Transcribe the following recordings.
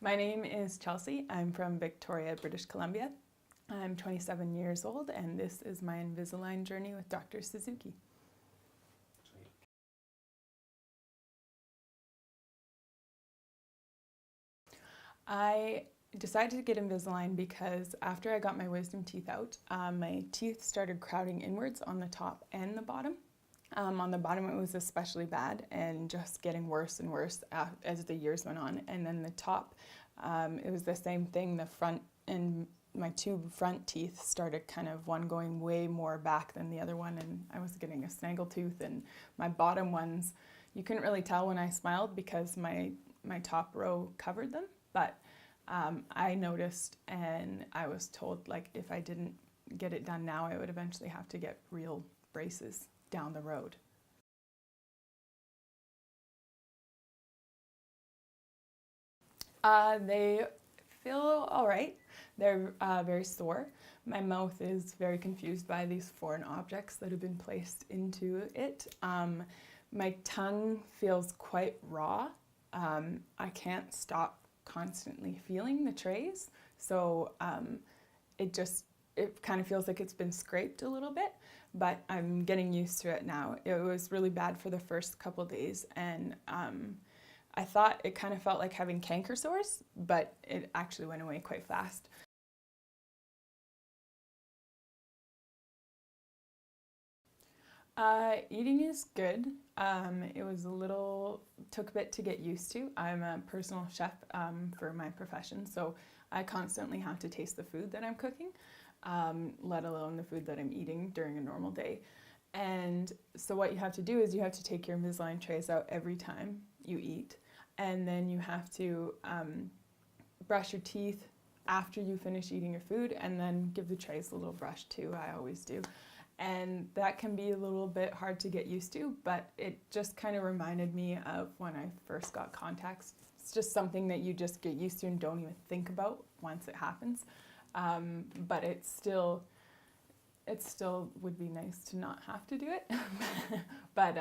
My name is Chelsey. I'm from Victoria, British Columbia. I'm 27 years old, and this is my Invisalign journey with Dr. Suzuki. I decided to get Invisalign because after I got my wisdom teeth out, my teeth started crowding inwards on the top and the bottom. On the bottom it was especially bad and just getting worse and worse as the years went on. And then the top, it was the same thing. The front and my two front teeth started kind of one going way more back than the other one, and I was getting a snaggle tooth. And my bottom ones, you couldn't really tell when I smiled because my top row covered them, but I noticed, and I was told like if I didn't get it done now, I would eventually have to get real braces down the road. They feel all right. They're very sore. My mouth is very confused by these foreign objects that have been placed into it. My tongue feels quite raw. I can't stop constantly feeling the trays, so it kind of feels like it's been scraped a little bit, but I'm getting used to it now. It was really bad for the first couple days, and I thought it kind of felt like having canker sores, but it actually went away quite fast. Eating is good. It was took a bit to get used to. I'm a personal chef for my profession, so I constantly have to taste the food that I'm cooking, let alone the food that I'm eating during a normal day. And so what you have to do is you have to take your Invisalign trays out every time you eat, and then you have to brush your teeth after you finish eating your food, and then give the trays a little brush too. I always do. And that can be a little bit hard to get used to, but it just kind of reminded me of when I first got contacts. It's just something that you just get used to and don't even think about once it happens. But it still would be nice to not have to do it. But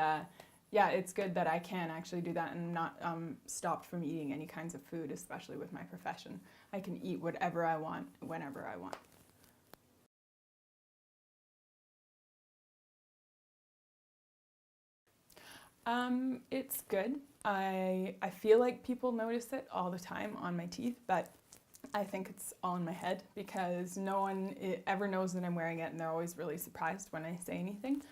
yeah, it's good that I can actually do that and not stopped from eating any kinds of food, especially with my profession. I can eat whatever I want, whenever I want. It's good. I feel like people notice it all the time on my teeth, but I think it's all in my head because no one ever knows that I'm wearing it, and they're always really surprised when I say anything.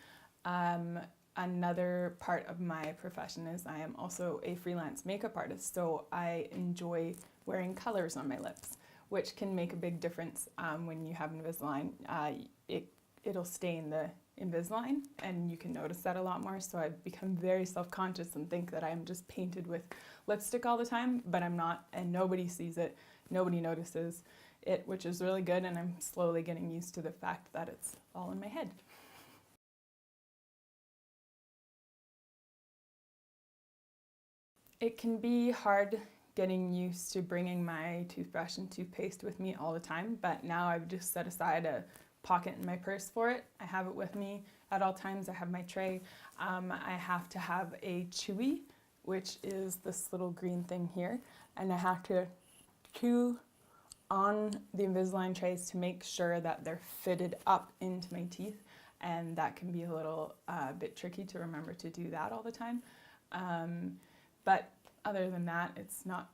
Another part of my profession is I am also a freelance makeup artist, so I enjoy wearing colors on my lips, which can make a big difference when you have Invisalign. It'll stain the Invisalign, and you can notice that a lot more, so I've become very self-conscious and think that I'm just painted with lipstick all the time, but I'm not, and nobody sees it, nobody notices it, which is really good, and I'm slowly getting used to the fact that it's all in my head. It can be hard getting used to bringing my toothbrush and toothpaste with me all the time, but now I've just set aside a pocket in my purse for it. I have it with me at all times. I have my tray. I have to have a chewy, which is this little green thing here, and I have to chew on the Invisalign trays to make sure that they're fitted up into my teeth, and that can be a little bit tricky to remember to do that all the time. But other than that, it's not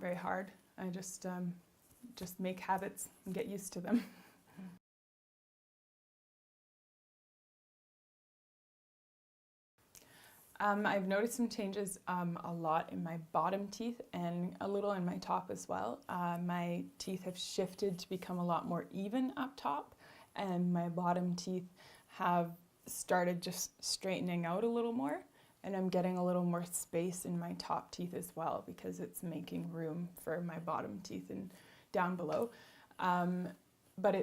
very hard. I just make habits and get used to them. I've noticed some changes a lot in my bottom teeth and a little in my top as well. My teeth have shifted to become a lot more even up top, and my bottom teeth have started just straightening out a little more, and I'm getting a little more space in my top teeth as well because it's making room for my bottom teeth and down below. But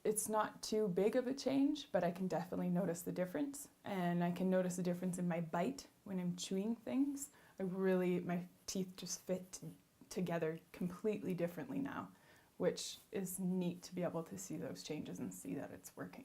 it's not too big of a change, but I can definitely notice the difference. And I can notice the difference in my bite when I'm chewing things. My teeth just fit together completely differently now, which is neat to be able to see those changes and see that it's working.